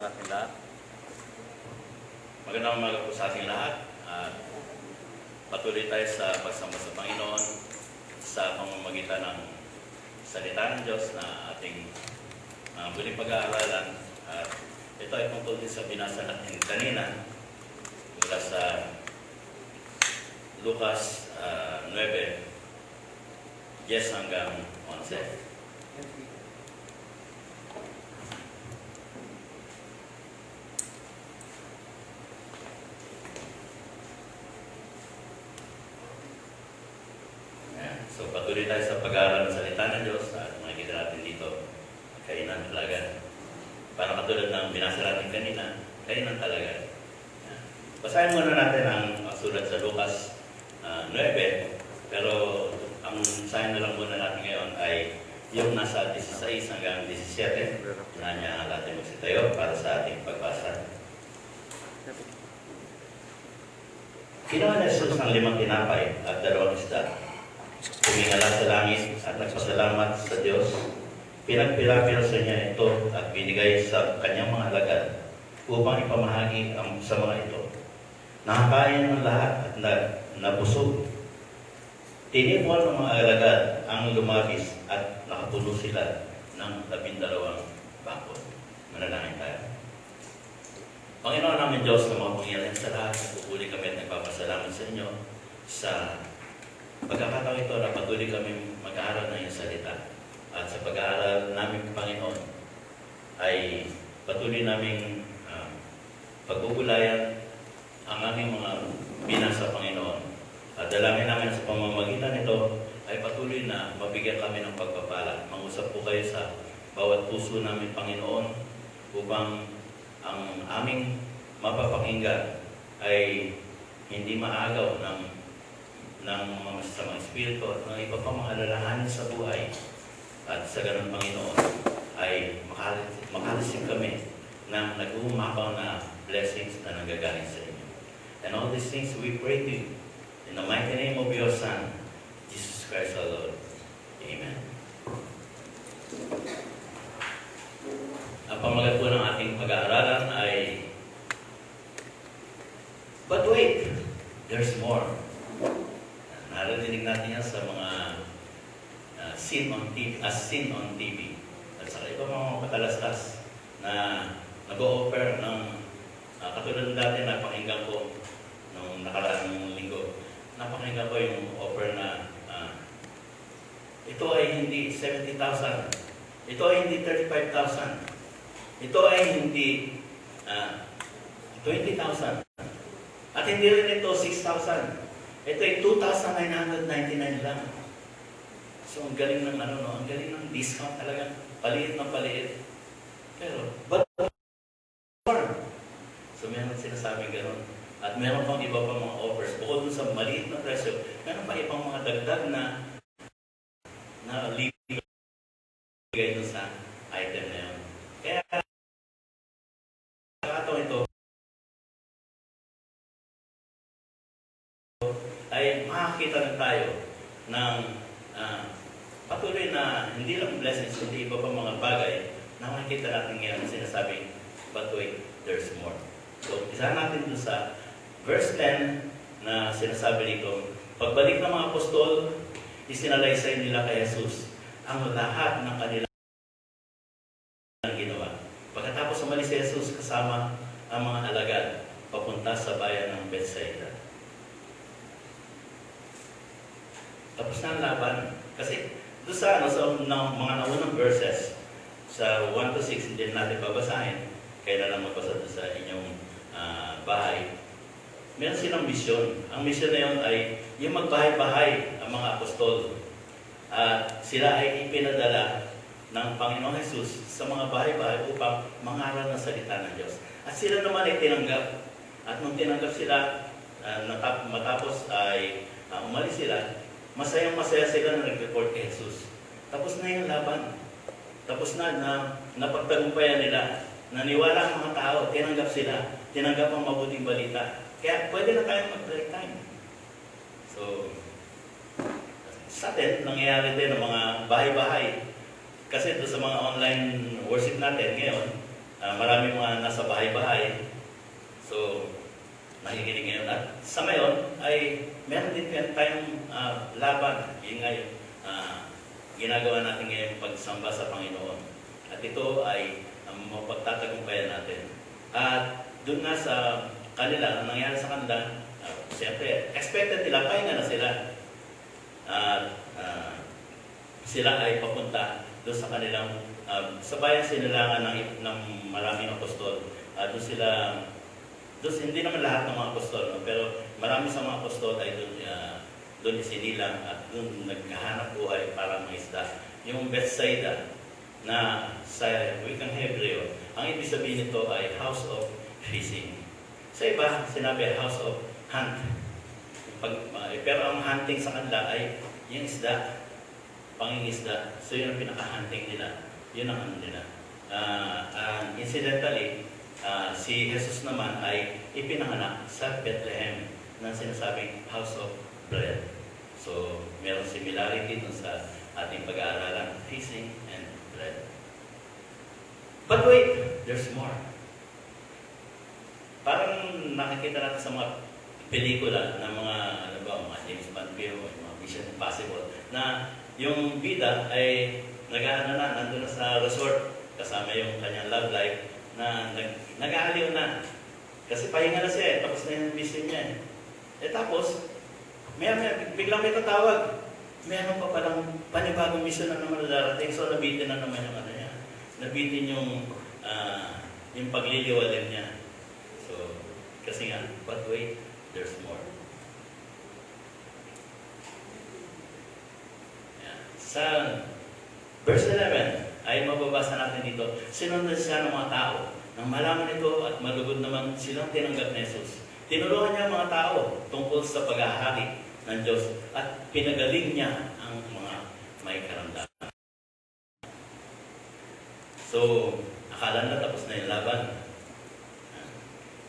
Ating lahat. Magandang umaga po sa ating lahat. Patuloy tayo sa pagsamba sa Panginoon sa pamamagitan ng salita ng Diyos na ating muling pag-aaralan. At ito ay tungkol din sa binasa natin kanina mula sa Lucas 9, 10 hanggang 11. So patuloy tayo sa pag-aaral ng salita ng Diyos at makikita natin dito, kainan talaga. Parang katulad ng binasa natin kanina, kainan talaga. Basahin muna natin ang sulat sa Lucas 9, pero ang basahin na lang muna natin ngayon ay yung nasa 16 hanggang 17 na niya natin magsitayo para sa ating pagbasa. Kinuha ni Jesus ng 5 tinapay at 2 isda. Tumingala sa langit at nagpasalamat sa Diyos. Pinagpila-pilsa niya ito at binigay sa kanyang mga alagad upang ipamahagi sa mga ito. Nakakain ng lahat at nabusog. Tinipon ng mga alagad ang lumabis at nakapuno sila ng 12 bakod. Manalangin tayo. Panginoon namin Diyos na mga pangyarihan sa lahat, nagpupuli kami at nagpapasalamat sa inyo sa pagkakataon ito na patuloy kami mag-aaral ng iyong salita. At sa pag-aaral namin, Panginoon, ay patuloy naming pagbubulayan ang aming mga binasa, Panginoon. At dalangin namin sa pamamagitan nito ay patuloy na mabigyan kami ng pagpapala. Mangusap po kayo sa bawat puso namin, Panginoon, upang ang aming mapapakinggan ay hindi maagaw ng mga masasamang espiritu at ng iba pang mga alalahanin sa buhay. At sa ganun, Panginoon, ay makareceive kami ng nag-uumakaw na blessings na nanggagaling sa inyo. And all these things we pray to you in the mighty name of your Son, Jesus Christ our Lord. Amen. Ang pamagat po ng ating pag-aaralan ay but wait, there's more. Narinig natin yan sa mga scene on TV at sa iba mga katalastas na nag-o-offer ng katulad dati na pakinggan ko nung nakaraang linggo. Napakinggan ko yung offer na ito ay hindi 70,000, ito ay hindi 35,000, ito ay hindi 20,000, at hindi rin ito 6,000. Ito ay 2,999 lang. So, ang galing ng ang galing ng discount talaga. Paliit na paliit. Pero, but more. So, meron sinasabing gano'n. At meron pang iba pang mga offers. Bukod dun sa maliit na presyo, meron pa ibang mga dagdag na libigay dun sa item na yun. Kaya, kakataon ito, ay makakita na tayo ng patuloy na hindi lang blessings, hindi iba pa mga bagay na makikita natin ngayon sinasabing, but wait, there's more. So, isa natin dun sa verse 10 na sinasabi dito, pagbalik ng mga apostol, isinalaysay nila kay Jesus ang lahat ng kanilang ginawa. Pagkatapos umalis si Jesus kasama ang mga alagad papunta sa bayan ng Bethsaida. Tapos na ang laban. Kasi doon sa mga naunang verses, sa 1 to 6, hindi natin babasahin. Kaya na lang magbasa doon sa inyong bahay. Meron silang misyon. Ang misyon na yun ay yung magbahay-bahay ang mga apostol. Sila ay ipinadala ng Panginoong Jesus sa mga bahay-bahay upang mangaral ng salita ng Diyos. At sila naman ay tinanggap. At nung tinanggap sila, matapos ay umalis sila, masayang-masaya sila na nag-report kay Jesus. Tapos na yung laban. Tapos na napagtagumpayan nila. Naniwala ang mga tao, tinanggap sila. Tinanggap ang mabuting balita. Kaya pwede na tayong mag-break time. So, sa atin, nangyayari din ng mga bahay-bahay. Kasi doon sa mga online worship natin ngayon, Marami mga nasa bahay-bahay. So, nakikinig ngayon. At sa ngayon, ay meron din tayong laban. Yun nga yung ginagawa natin ngayon pagsamba sa Panginoon. At ito ay mapagtatagumpayan natin. At doon nga sa kanila, ang nangyari sa kanila, siyempre, expected nila, pahinga na sila. Sila ay papunta doon sa kanilang, sa bayan sinilangan ng maraming apostol. Doon hindi naman lahat ng mga apostol, no? Pero marami sa mga apostol ay doon isinilang at doon naghahanap buhay para mga isda. Yung Bethsaida na sa wikang Hebreo, ang ibig sabihin nito ay house of fishing. Sa iba, sinabi house of hunt. Pero ang hunting sa kanila ay yung isda, pangingisda. So yun ang pinaka-hunting nila. Yun ang ano nila. Incidentally, si Jesus naman ay ipinanganak sa Bethlehem ng sinasabing house of bread. So, meron similarity dun sa ating pag-aaralan, fishing and bread. But wait, there's more. Parang nakikita natin sa mga pelikula ng mga James Bond film, mga Mission Impossible, na yung bida ay nandun na sa resort kasama yung kanyang love life na nag-aaliw na. Kasi pahinga na siya tapos na yung mission niya tapos, biglang may tatawag. Meron pa palang panibagong mission na naman darating. So, nabitin na naman yung ano niya. Nabitin yung pagliliwalim niya. So, kasi nga, but wait, there's more. Yeah. Sa verse 11, ay mababasa natin dito, sinundan siya ng mga tao. Nang malaman ito at malugod naman silang tinanggap ni Jesus. Tinulungan niya ang mga tao tungkol sa paghahari ng Diyos at pinagaling niya ang mga may karamdaman. So, akala na tapos na yung laban.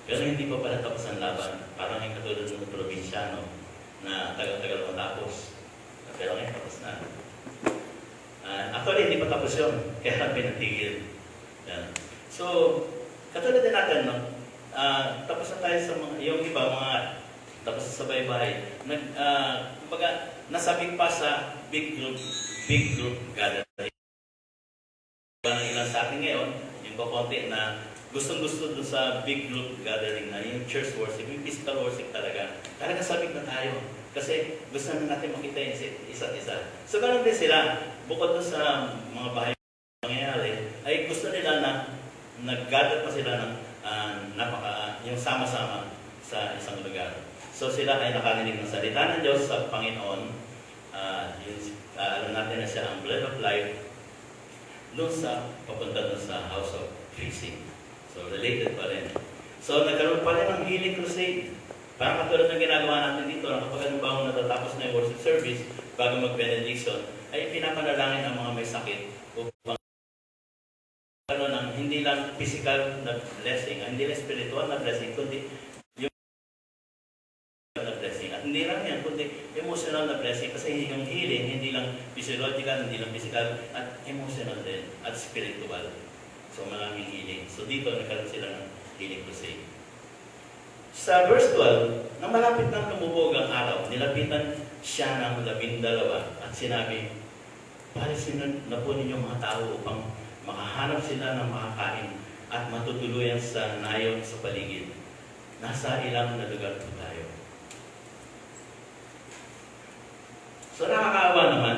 Pero hindi pa pala tapos ang laban. Parang yung katulad ng probinsyano na tagal-tagal matapos. Pero ngayon tapos na. Actually, hindi pa tapos yun. Kaya pinatigil. Yan. So, katulad din natin, no? Tapos na tayo sa yung iba, mga tapos sa bahay-bahay. Kumbaga, nasabik pa sa big group gathering. Ng ilan sa atin ngayon, yung kakonti na gustong-gusto dun sa big group gathering na yung church worship, yung physical worship talaga. Talaga sabik na tayo. Kasi gusto na natin makita yung isa't isa. So, ganun din sila. Bukod dun sa mga bahay nangyayari, ay gusto nila na nag-gather pa sila ng yung sama-sama sa isang lugar. So sila ay nakarinig ng salita ng Diyos sa Panginoon. Alam natin na siya ang bread of life papunta doon sa house of fishing. So related pa rin. So nagkaroon pa rin ng healing crusade. Parang katulad ng ginagawa natin dito, na kapag halimbawa natatapos na yung worship service, bago mag-benediction, ay pinapanalangin ang mga may sakit upang hindi lang physical na blessing, hindi lang spiritual na blessing, kundi yung na blessing. At hindi lang yan, kundi emotional na blessing. Kasi yung healing, hindi lang physiological, hindi lang physical, at emotional din, at spiritual. So maraming healing. So dito, nagkaroon sila ng healing crusade. Sa verse 12, nang malapit ng lumubog ang araw, nilapitan siya ng 12 at sinabi, palisin na po ninyong mga tao upang makahanap sila ng makakain at matutuluyan sa nayon sa paligid. Nasa ilang na lugar po tayo. So nakakaawa naman.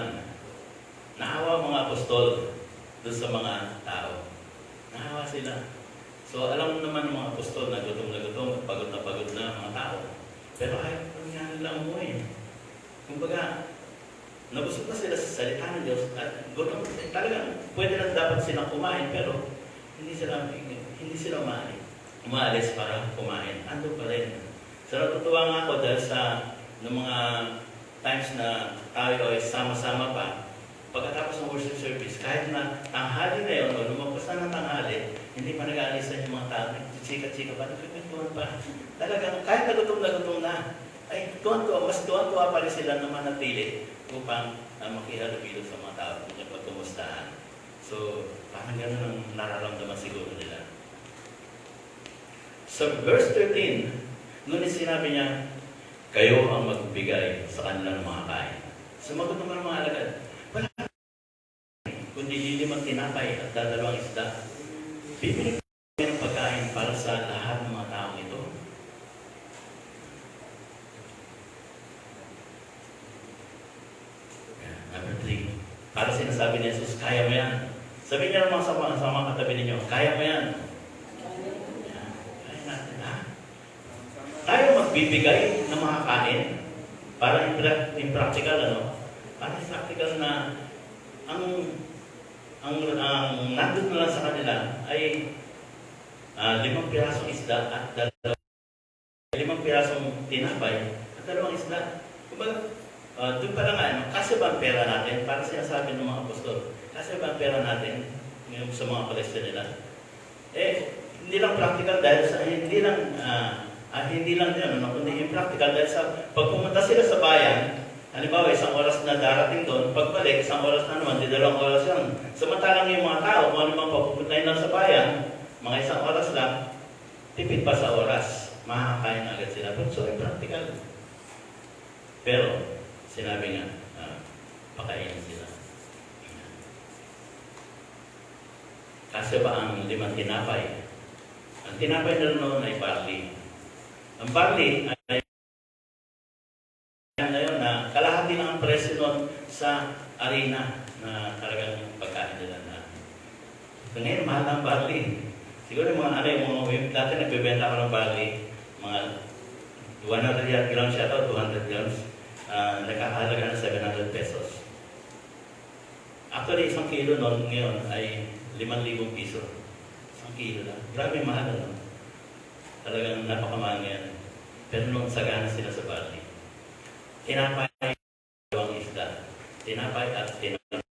Naawa mga apostol doon sa mga tao. Naawa sila. So alam naman ng mga apostol na gutom na pagod na mga tao. Pero ayaw pa nga nila umuwi. Kumbaga, nabusog na sila sa salita ng Diyos at gutom. Talagang pwede na dapat silang kumain pero hindi sila umaalis para kumain. Ando pa rin. So natutuwa nga ako dahil sa mga times na tayo ay sama-sama pa. Pagkatapos ng worship service, kahit na tanghali na yun o lumagpas na ng tanghali, hindi pa nag-aalisan yung mga tao. Chika-chika pa, nagkikwentuhan pa. Talagang kahit nagutom na, ay mas tuwan-tuwa pa rin sila na manatili upang makihalubilo sa mga tao at pagkumustahan. So, parang gano'n ang nararamdaman siguro nila. Sa verse 13, ngunit sinabi niya, kayo ang magbigay sa kanilang mga kain. Sumagot naman ang mga alagad, wala kundi 5 tinapay at 2 isda. Bibili kami ng pagkain para sa lahat ng mga taong ito. Number 3, para sinasabi ni Jesus, kaya mo yan. Sabihin niya naman sa mga katabi ninyo, kaya mo yan. Kaya natin, ha? Tayo magbibigay ng mga kain para in practical, ano? Para in practical na ang nandun na lang sa kanila ay 5 pirasong isda at 5 pirasong tinapay at 2 isda. Kumbaga, doon pa lang ano, kasi ba ang pera natin? Para sinasabi ng mga apostol, kasi ba ang pera natin ngayon sa mga palestra nila? Hindi lang practical dahil sa, hindi lang din, kundi impractical dahil sa pag pumunta sila sa bayan, halimbawa, 1 oras na darating doon, pagbalik, 1 oras na naman, 2 oras yun. Samantalang yung mga tao, kung ano mang papupuntahin lang sa bayan, mga 1 oras lang, tipid pa sa oras, makakain agad sila. So, impractical. Pero, sinabi nga, pakainin sila. Kasi ba ang 5 tinapay? Ang tinapay na noon ay barley. Ang barley ay ngayon na kalahati lang ang presyo nun sa arena na talagang pagkain nila na. So, ngayon, mahal ang barley. Siguro yung mga dati nagbibenta ako ng barley, mga 100 grams yata o 200 grams, nakakahalaga ng 700 pesos. Actually, 1 kilo nun ngayon ay 5,000 piso. 1 kilo lang. Grabe mahal, ano? Talagang napakamahal ngayon. Pero nung sagana sila sa barley, tinapay, 2 isda. Tinapay at tinapay.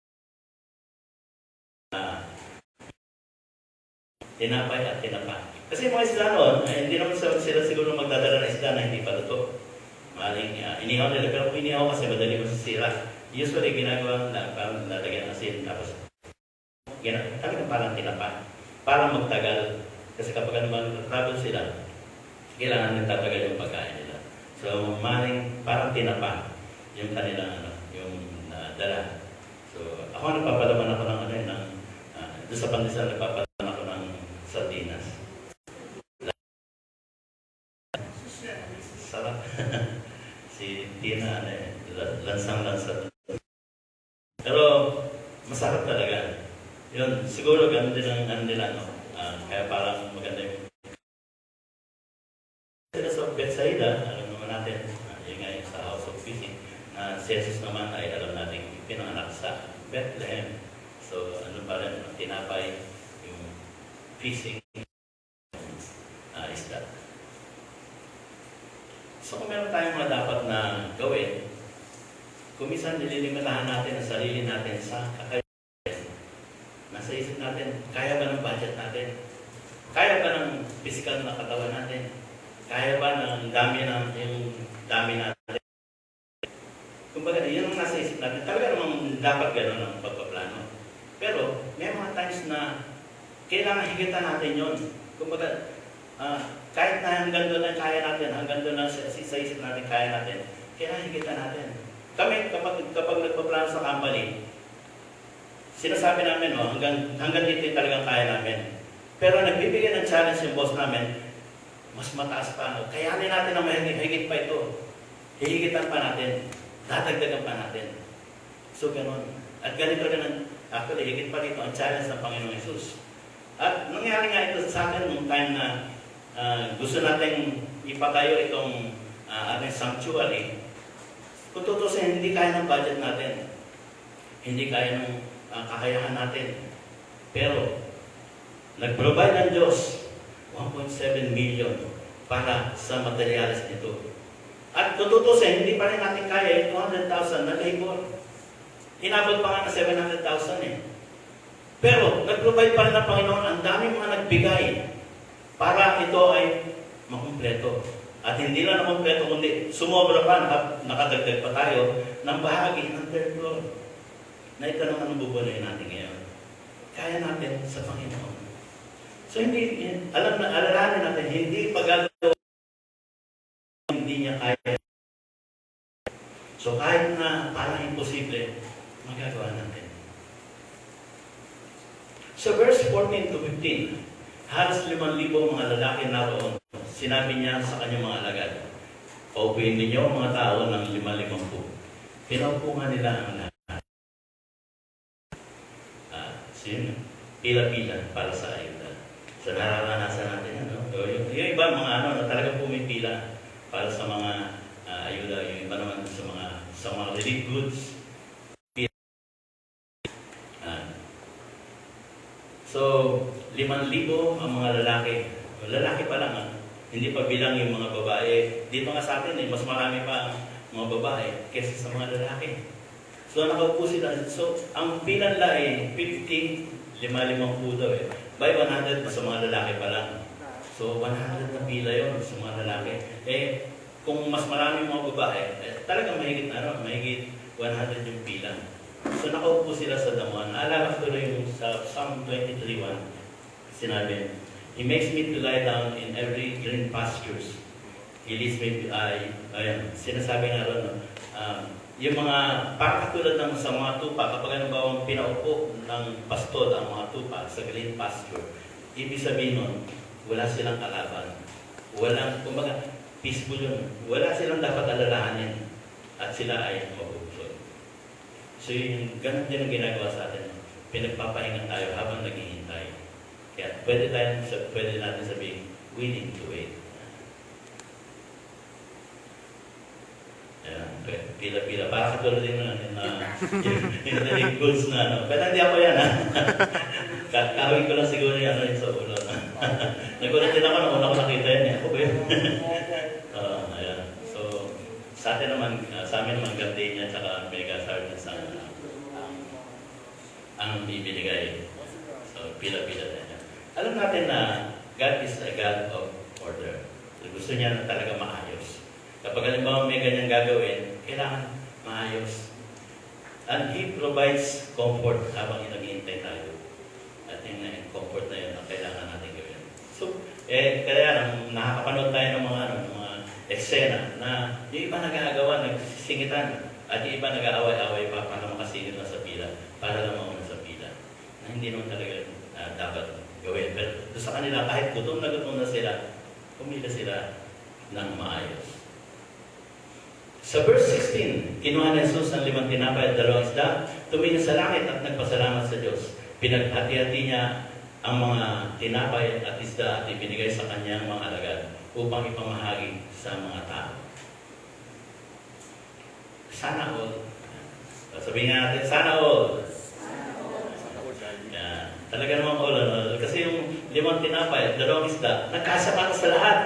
Tinapay at tinapay. Kasi mga isda noon, hindi naman sila siguro magdadala ng isda na hindi pa luto. Maling inihaw nila. Pero kung inihaw kasi madali masisira. Usually, ginagawa na parang lalagyan ng asin. Tapos, talagang parang tinapay. Parang magtagal. Kasi kapag naman travel sila, kailangan nang tatagal yung pagkain nila. So, maling parang tinapa yung kanilang yung dala. So, ako nagpapalaman ako ng doon sa pandesal nagpapalaman ako ng sardinas. Sarap. Si Tina, lansang-lansa. Pero, masarap talaga. Yun, siguro ganun din ang nila, no? Kaya parang maganda yung sa Bethsaida, alam naman natin, yung nga sa House of Feasting, na si Jesus naman ay alam natin pinanganak sa Bethlehem. So, ano pa rin, tinapay, yung feasting, isda. So, kung meron tayong mga dapat na gawin, kung minsan nililimitahan natin ang sarili natin sa kakayahan, nasa isip natin, kaya ba ng budget natin? Kaya ba ng physical na katawan natin? Kaya ba ng dami natin? Kumbaga, yun ang nasa isip natin. Talaga namang dapat gano'n ang pagpaplano. Pero, may mga times na kailangan higitan natin yun. Kumbaga, kahit na hanggang doon na kaya natin, hanggang doon na sa isip natin kaya natin, kailangan higitan natin. Kami, kapag nagpaplano sa company, sinasabi namin, hanggang dito talagang kaya namin. Pero nagbibigay ng challenge yung boss namin, mas mataas pa. Kayanin natin na mahigit pa ito. Hihigitan pa natin. Dadagdagan pa natin. So, ganun. At ganito rin, actually, higit pa dito ang challenge ng Panginoong Hesus. At nangyari nga ito sa akin nung time na gusto natin ipatayo itong ating sanctuary. Kung tutusin, hindi kaya ng budget natin. Hindi kaya ng kakayahan natin. Pero, nag-provide ng Diyos 1.7 million para sa materials nito. At kung tutusin, hindi pa rin natin kaya 200,000 na labor. Inabot pa nga na 700,000 eh. Pero, nag-provide pa rin ng Panginoon, ang dami mga nagbigay para ito ay makumpleto. At hindi lang na kumpleto, kundi sumobra pa, nakadagdag pa tayo ng bahagi ng 3rd floor. Na ito naman ang bubunuin natin ngayon. Kaya natin sa Panginoon. So alalahanin natin, hindi pagagawa, hindi niya kaya. So kahit na parang imposible, magagawa natin. Sa verse 14 to 15, halos 5,000 mga lalaki naroon. Sinabi niya sa kanyang mga alagad, paupuin ninyo ang mga tao ng 5,000. Pinaupo nga nila ang lahat. Pila-pila para sa ayuda. So nararanasan natin yan. No? Yung iba mga talaga pumipila para sa mga ayuda. Yung iba naman sa mga relief goods. So 5,000 ang mga lalaki. Lalaki pa lang. Hindi pa bilang yung mga babae. Dito nga sa atin, mas marami pa ang mga babae kaysa sa mga lalaki. So nakaupo sila. So ang pila nila ay 50, 5,000 daw eh. By 100 sa mga lalaki pa lang. So 100 na pila yun sa mga lalaki. Kung mas marami mga babae, talagang mahigit 100 yung pila. So nakaupo sila sa damuhan. Naalala ko rin yung sa Psalm 23:1. Sinabi, He makes me to lie down in every green pastures. He leads me sinasabi nga ron, yung mga, parang katulad ng sa mga tupa, kapag halimbawa pinaupo ng pastol ang mga tupa sa green pasture, ibig sabihin nun, wala silang kalaban. Kumbaga, peaceful yun. Wala silang dapat alalahanin at sila ay mabubusog. So yung ganun din ang ginagawa sa atin. Pinagpapahinga tayo habang naghihintay. Kaya pwede natin sabihin, willing to wait. Ayan, pila-pila. Para katulad din yung relief goods na Pero hindi ako yan, ha? Kakawin ko lang siguro yung sa ulo. Nagulat din ako nung una ko nakita yan. Ako ba yun? Ayan. So, sa amin naman gardenia at saka mega sardines ang bibinigay. So, pila-pila din. Alam natin na God is a God of order. So, gusto niya na talaga maayos. Kapag halimbawa may ganyang gagawin, kailangan maayos. And He provides comfort habang naghihintay tayo. At yung comfort na yun ang kailangan natin gawin. So, kaya nakakapanood tayo ng mga eksena na yung iba nag-aagawan, nagsisingitan, at yung iba nag-aaway-aaway pa para makasingit na sa pila, para lang mauna sa pila. Na hindi naman talaga dapat gawin. Pero sa kanila, kahit gutom na sila, pumila sila ng maayos. Sa verse 16, kinuha ni Jesus ang 5 tinapay at 2 isda, tumingin sa langit at nagpasalamat sa Diyos. Pinaghati-hati niya ang mga tinapay at isda at ibinigay sa kanyang mga alagad upang ipamahagi sa mga tao. Sana all. Sabihin nga natin, sana all. Talaga naman all. Kasi yung 5 tinapay at 2 isda, nagkasya para sa lahat.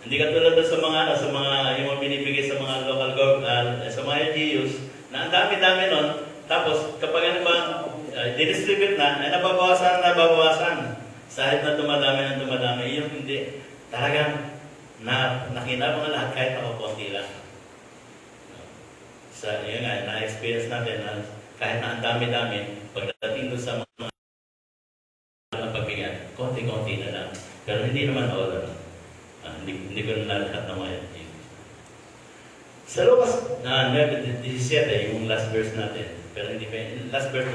Hindi katulad sa mga yung binibigay sa mga local government, sa mga LGUs, na ang dami-dami nun, tapos kapag didistribute na, ay nababawasan. Sahit na dumadami, yung hindi. Talagang nakinabang ang lahat kahit nakakunti lang. Yun nga, na-experience natin na kahit na ang dami-dami, pagdating doon sa mga pagbigyan, konti-konti na lang. Pero hindi naman all. Hindi ko na lahat ng mga yun. Sa Lucas 9:17, yung last verse natin, pero hindi pa last verse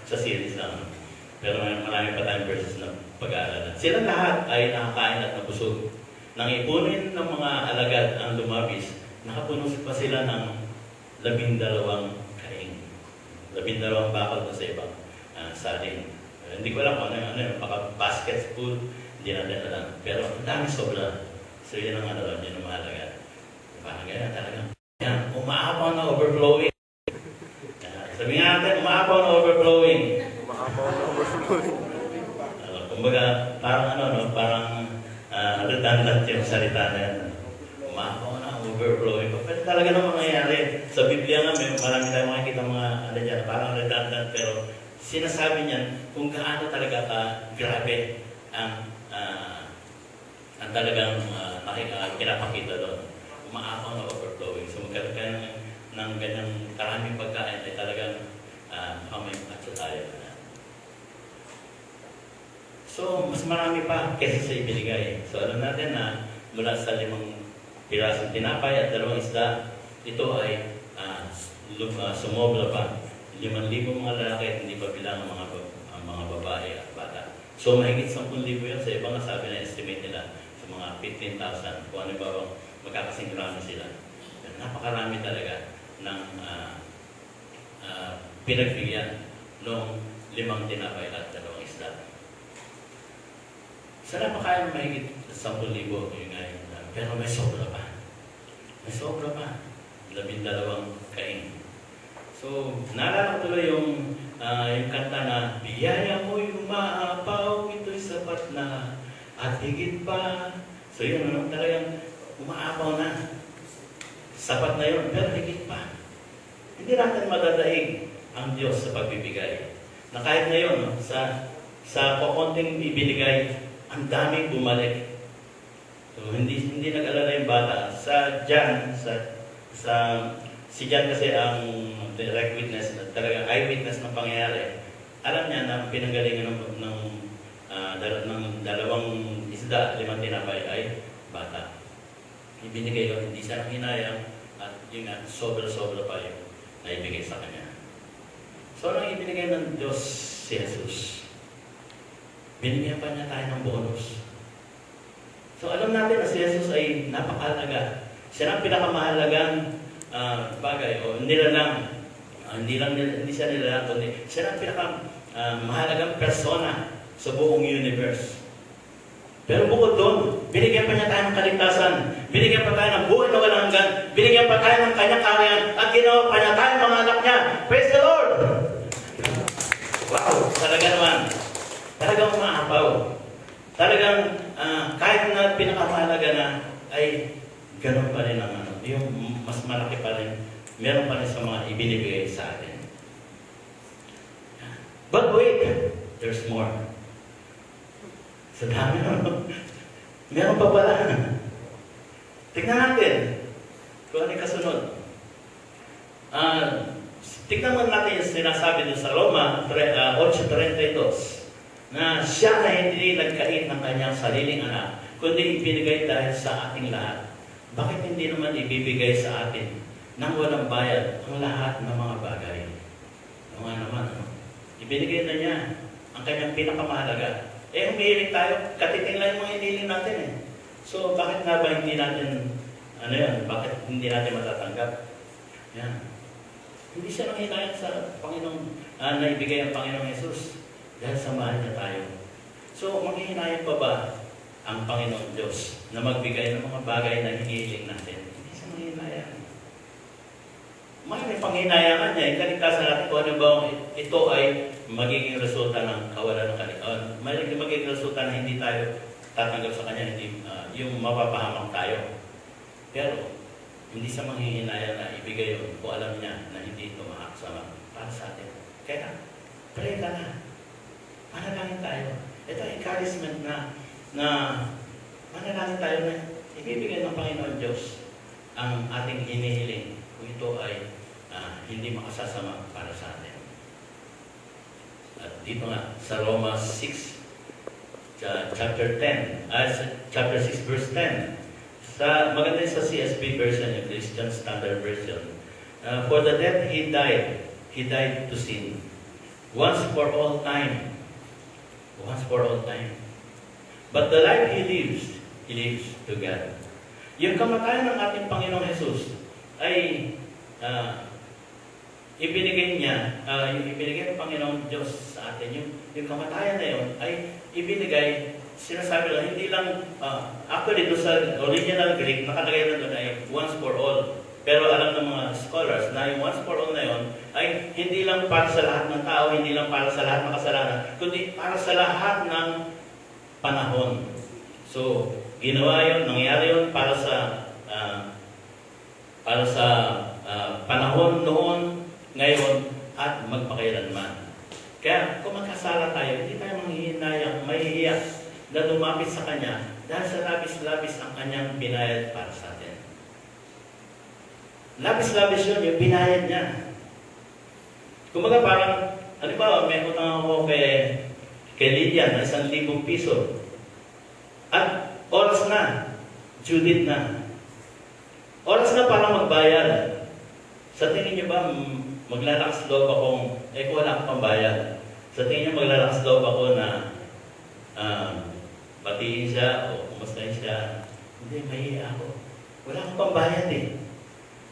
sa series lang. Pero marami pa tayong verses na pag-aaralan. Silang lahat ay nakakain at nabusog. Nang ipunin ng mga alagad ang lumabis, nakapuno pa sila ng 12 kaing. 12 bakal na sa ibang saling. Hindi ko alam kung ano yung basket food, hindi natin alam. Pero ang dami sobra. So yun ang yun ang mahalaga. Parang ganyan talaga. Yan, umaapaw na overflowing. Sabi nga natin, umaapaw na overflowing. Kumbaga, parang redundant yung salita na yan. Umaapaw na overflowing. Pero talaga naman mangyayari. Sa Biblia nga, marami tayong makikita mga parang redundant, pero sinasabi niyan kung gaano talaga grabe ang talagang pinapakita doon. Umaapaw na overflowing. So magkaroon ka ng ganyang karaming pagkain ay talagang may patso tayo. So, mas marami pa kaysa sa ibinigay. So, alam natin na mula sa 5 pirasong tinapay at 2 isda, ito ay sumobra pa. 5,000 mga lalaki at hindi pa bilang ang mga babae at bata. So, mahigit 10,000 yun. Sa ibang nasabi na estimate nila sa mga 15,000 kung ano ba magkakasing rami sila. Napakarami talaga ng pinagbigyan noong 5 tinapay at 2 isda. Sa napakain mahigit 10,000 yun nga yun. Pero may sobra pa. May sobra pa. 12 kain. So, naalala ko tuloy yung kanta na biyaya mo'y umaapaw, ito'y sapat na at higit pa. So yun, talagang umaapaw na. Sapat na yun, pero higit pa. Hindi natin madadaig ang Diyos sa pagbibigay. Na kahit ngayon, sa kukunting ibinigay, ang daming bumalik. So, hindi nag-alala yung bata. Si John kasi ang direct witness, talaga eyewitness ng pangyayari. Alam niya na pinanggalingan ng 2 isda, 5 tinapay ay bata. Ibinigay ko, hindi siya hinayang at yun nga, sobra-sobra pa yung naibigay sa kanya. So, nang ibinigay ng Diyos si Jesus, binigyan pa niya tayo ng bonus. So, alam natin na si Jesus ay napakahalaga. Siya ang pinakamahalagang bagay o nilalang. Hindi siya nilalang, kundi siya ang pinakamahalagang persona sa buong universe. Pero bukod doon, binigyan pa niya tayo ng kaligtasan, binigyan pa tayo ng buhay na walang hanggan, binigyan pa tayo ng kanyang kaharian, at ginawa pa niya tayo mga anak niya. Praise the Lord! Wow! Talaga naman. Talagang umaapaw. Talagang kahit na pinakamahalaga na, ay ganun pa rin ang yung mas malaki pa rin, meron pa rin sa mga ibinibigay sa atin. But wait, there's more. Sa dami naman. Meron pa pala. Tignan natin kung ano yung kasunod. Tignan mo natin yung sinasabi doon sa Roma 8:32 na siya na hindi nagkait ng kanyang sariling anak, kundi ibinigay dahil sa ating lahat. Bakit hindi naman ibibigay sa atin nang walang bayad ang lahat ng mga bagay? Ano nga naman, ibinigay na niya ang kanyang pinakamahalaga. Humihiling tayo, katiting lang yung mga hiniling natin eh. So, bakit nga ba hindi natin, bakit hindi natin matatanggap? Yan. Hindi siya nanghihinayang sa Panginoong, naibigay ang Panginoong Jesus dahil sa mahal niya tayo. So, manghihinayang pa ba ang Panginoon Diyos na magbigay ng mga bagay na hinihiling natin? Hindi siya manghihinayang. May panghinayangan niya, yung kaligtasan natin kung ano ba ito ay magiging resulta ng kawalan ng kaligtasan. Magiging resulta na hindi tayo tatanggap sa Kanya, hindi, yung mapapahamak tayo. Pero, hindi siya manghihinayang na ibigay yun kung alam niya na hindi ito makakasama para sa atin. Kaya, pray ka na. Manalangin tayo. Ito encouragement na manalangin tayo na ibibigay ng Panginoon Diyos ang ating hinihiling kung ito ay hindi makasasama para sa atin. At dito nga, sa Roma 6, chapter 6, verse 10, maganda sa CSB version, yung Christian Standard Version. For the death He died to sin. Once for all time. Once for all time. But the life He lives to God. Yung kamatayan ng ating Panginoong Jesus ay ibinigay ng Panginoong Diyos sa atin. Yung kamatayan na yun ay ibinigay, sinasabi lang, hindi lang, actually doon sa original Greek, nakalagay na doon ay once for all. Pero alam ng mga scholars na yung once for all na yun ay hindi lang para sa lahat ng tao, hindi lang para sa lahat ng kasalanan, kundi para sa lahat ng panahon. So, ginawa yun, nangyari yun para sa panahon noon, ngayon, at magpakailanman. Kaya kung magkasala tayo, hindi tayo manghihinayang, mahihiya na lumapit sa Kanya dahil sa labis-labis ang Kanyang binayad para sa atin. Labis-labis yun, yung binayad niya. Kumbaga parang, halimbawa, may utang ako Kay Lydia na 1,000 piso. At oras na, Judith na. Oras na para magbayad. Sa tingin niyo ba, maglalakas loob akong, kung wala akong pambayad. Sa tingin niyo maglalakas loob ako na batiin siya o kumustahin siya. Hindi, mahiya ako. Wala akong pambayad eh.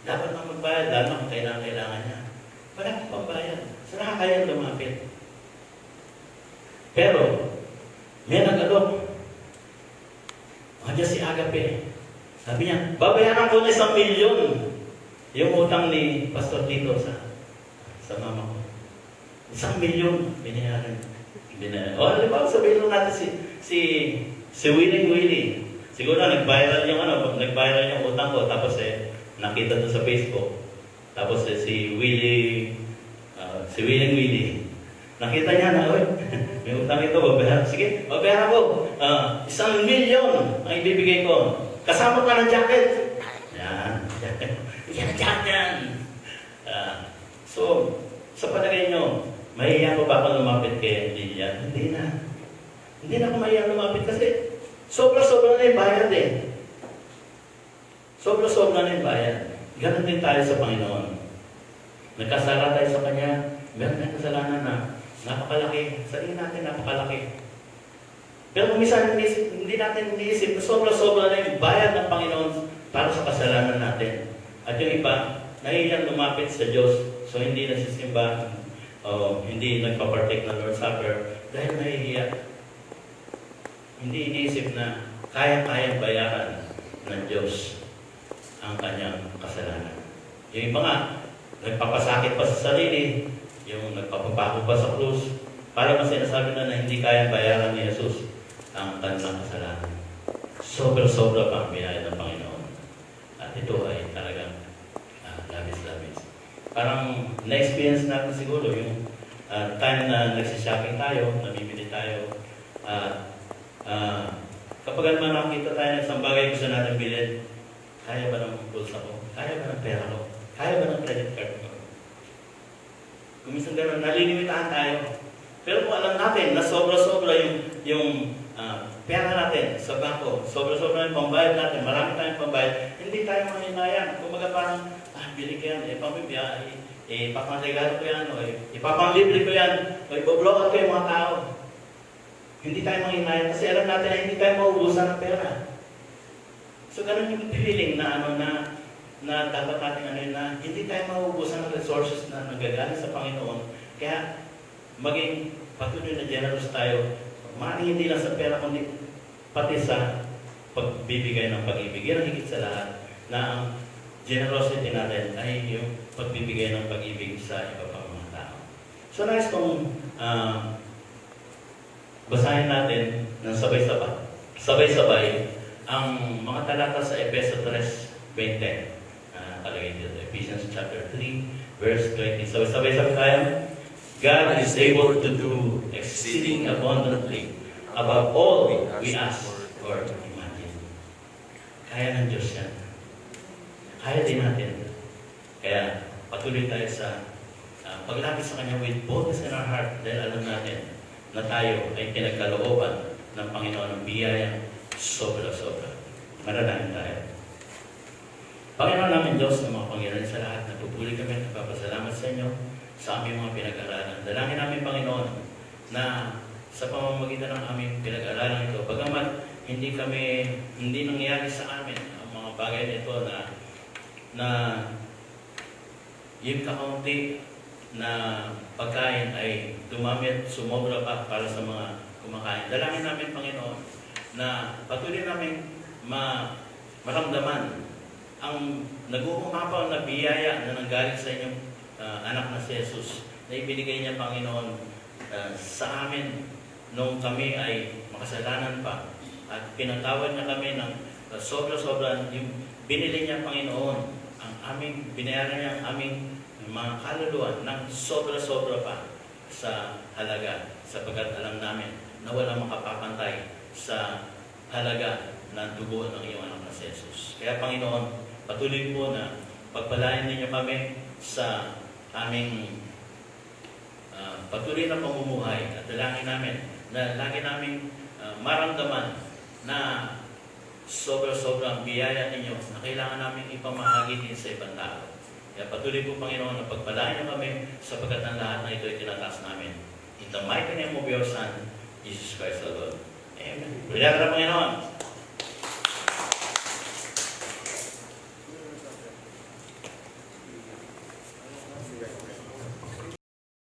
Dapat na magbayad, lalo na kung kailangan niya. Wala akong pambayad. So nakakaya lumapit. Pero, may nag-alok. Diyan si Agape. Sabi niya, babayaran ko na 1,000,000 yung utang ni Pastor Tito sa mama ko. 1,000,000 binayaran. O, halimbawa, sabihin lang natin si Willie. Siguro nag-viral yung utang ko, tapos nakita doon sa Facebook. Tapos si Willie, nakita niya na, may utang ito, babayaran. Sige, babayaran ko. 1,000,000 ang ibibigay ko. Kasama pa ng jacket. Yan. Yan, yan. So, sa palagay nyo, mahihiya ko ba akong lumapit kay Lilian? Hindi na. Hindi na ako mahihiya lumapit kasi sobra-sobra na yung bayad eh. Sobra-sobra na yung bayad. Ganon din tayo sa Panginoon. Nagkasala tayo sa Kanya, meron tayong kasalanan na napakalaki. Sabihin natin, napakalaki. Pero kung minsan hindi natin iniisip na sobra-sobra na yung bayad ng Panginoon para sa kasalanan natin. At yung iba, nahihiyang lumapit sa Diyos. So hindi nagsisimba, hindi nagpa-partake ng Lord's Supper dahil nahihiya. Hindi iniisip na kaya-kayang bayaran ng Diyos ang kanyang kasalanan. Yung iba nga, nagpapasakit pa sa sarili, yung nagpapapako pa sa krus, para mas sinasabi na hindi kayang bayaran ni Jesus ang kanilang kasalanan. Sobra-sobra pa ang binayad ng Panginoon. At ito ay talagang labis-labis. Parang na-experience natin siguro yung time na nagsishopping tayo, namimili tayo. Kapag naman nakita tayo ng isang bagay gusto natin bilhin, kaya ba ng bulsa ko? Kaya ba ng pera ko? Kaya ba ng credit card ko? Kung minsan gano'n, nalilimitaan tayo. Pero kung alam natin na sobra-sobra yung pera natin sa bangko, sobra-sobra yung pambayad natin, marami tayong pambayad, hindi tayo mahinayan. Kung maga parang, bili ko yan, pamibya, ipapangregalo ko yan, o ipapanglibre ko yan, o iboblock out ko yung mga tao. Hindi tayo mahinayan kasi alam natin na hindi tayo mauubusan ng pera. So ganun yung feeling na na dapat natin na hindi tayo mauubusan ng resources na nagagaling sa Panginoon. Kaya maging patuloy na generous tayo. Maaaring hindi lang sa pera, kundi pati sa pagbibigay ng pag-ibig. Yan ang higit sa lahat na ang generosity natin ay yung pagbibigay ng pag-ibig sa iba pang mga tao. So nais kong basahin natin ng sabay-sabay ang mga talata sa Efeso 3:20. Kalagay dito, Ephesians chapter 3, verse 20. So sabay-sabay tayo. God is able to do exceeding abundantly above all we ask or imagine. Kaya ng Diyos yan. Kaya din natin. Kaya patuloy tayo sa paglapit sa Kanya with boldness in our heart dahil alam natin na tayo ay pinagkalooban ng Panginoon ng biyaya sobra-sobra. Manalangin tayo. Panginoon namin Diyos ng mga Panginoon sa lahat, natupuli kami at nagpapasalamat sa inyo sa aming mga pinag-aralan. Dalangin namin, Panginoon, na sa pamamagitan ng aming pinag-aralan ito, bagamat hindi nangyayari sa amin ang mga bagay nito na yung kakaunti na pagkain ay dumami at sumobra pa para sa mga kumakain. Dalangin namin, Panginoon, na patuloy namin maramdaman ang nag-uumapaw na biyaya na nanggaling sa inyong anak na si Jesus na ibinigay niya, Panginoon, sa amin nung kami ay makasalanan pa at pinatawad niya kami ng sobra-sobra yung binili niya, Panginoon, ang aming binayaran niya ang aming mga kaluluwa ng sobra-sobra pa sa halaga sapagkat alam namin na walang makapapantay sa halaga ng dugo ng iyong anak na si Jesus. Kaya, Panginoon, patuloy po na pagpalain ninyo kami sa aming patuloy na pamumuhay at dalangin namin na lagi namin maramdaman na sobrang biyaya ninyo na kailangan namin ipamahagi din sa ibang tao. Kaya patuloy po, Panginoon, na pagpalain niyo kami sapagkat ang lahat na ito ay tinataas namin. In the mighty name of your Son, Jesus Christ our Lord. Amen. Pagkakala, Panginoon.